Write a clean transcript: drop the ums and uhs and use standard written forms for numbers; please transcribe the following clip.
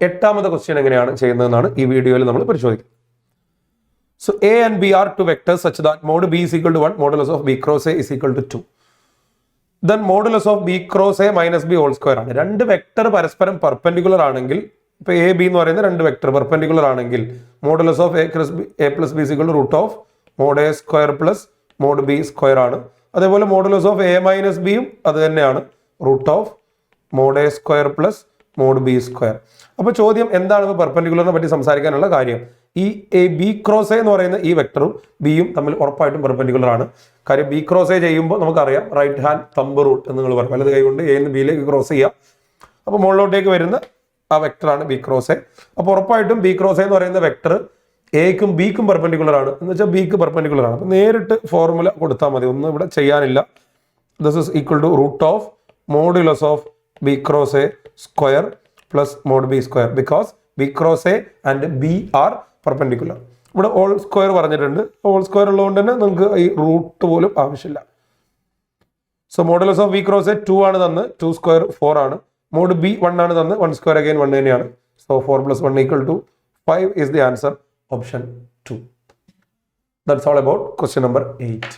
എട്ടാമത്തെ ക്വസ്റ്റ്യൻ എങ്ങനെയാണ് ചെയ്യുന്നതെന്നാണ് ഈ വീഡിയോയിൽ നമ്മൾ പരിശോധിക്കുന്നത്. So A and B are two vectors such that mod B is equal to 1, modulus of B cross A is equal to 2. Then modulus of B cross A minus B whole square ആണ്. രണ്ട് vector പരസ്പരം perpendicular ആണെങ്കിൽ, ഇപ്പൊ A B എന്ന് പറയുന്ന രണ്ട് vector perpendicular ആണെങ്കിൽ modulus of A plus B is equal to root of mod A square plus mod B square ആണ്. അതേപോലെ മോഡുലസ് ഓഫ് എ മൈനസ് ബിയും അത് തന്നെയാണ്, root of mod A square plus mod B square. അപ്പോൾ ചോദ്യം എന്താണ് ഇപ്പോൾ പെർപെൻഡിക്കുലറിനെ പറ്റി സംസാരിക്കാനുള്ള കാര്യം? ഈ എ ബി ക്രോസ് എ എന്ന് പറയുന്ന ഈ വെക്ടറും ബിയും തമ്മിൽ ഉറപ്പായിട്ടും പെർപെൻഡിക്കുലർ ആണ്. കാര്യം ബി ക്രോസ് എ ചെയ്യുമ്പോൾ നമുക്കറിയാം റൈറ്റ് ഹാൻഡ് തമ്പ് റൂൾ എന്ന് നിങ്ങൾ പറയും, വലത് കൈ കൊണ്ട് എ നിന്ന് ബിയിലേക്ക് ക്രോസ് ചെയ്യുക. അപ്പോൾ മുകളിലോട്ടേക്ക് വരുന്ന ആ വെക്ടറാണ് ബി ക്രോസ് എ. അപ്പോൾ ഉറപ്പായിട്ടും ബി ക്രോസ് എ എന്ന് പറയുന്ന വെക്ടർ എക്കും ബിക്കും പെർപെൻഡിക്കുലർ ആണ്, എന്ന് വെച്ചാൽ ബിക്ക് പെർപെൻഡിക്കുലർ ആണ്. അപ്പോൾ നേരിട്ട് ഫോർമുല കൊടുത്താൽ മതി, ഒന്നും ഇവിടെ ചെയ്യാനില്ല. This is equal to root of modulus of B cross A square plus mod B square, because B cross A and B are perpendicular. ഇവിടെ ഹോൾ സ്ക്വയർ പറഞ്ഞിട്ടുണ്ട്, ഹോൾ സ്ക്വയർ ഉള്ളതുകൊണ്ട് തന്നെ നമുക്ക് ഈ റൂട്ട് പോലും ആവശ്യമില്ല. So modulus of B cross A 2 ആണ് തന്ന്, 2 സ്ക്വയർ 4 ആണ്. മോഡ് ബി 1 ആണ് തന്ന്, 1 സ്ക്വയർ അഗൈൻ 1 തന്നെയാണ്. So 4 + 1 = 5 is the answer, option 2. That's all about question number 8.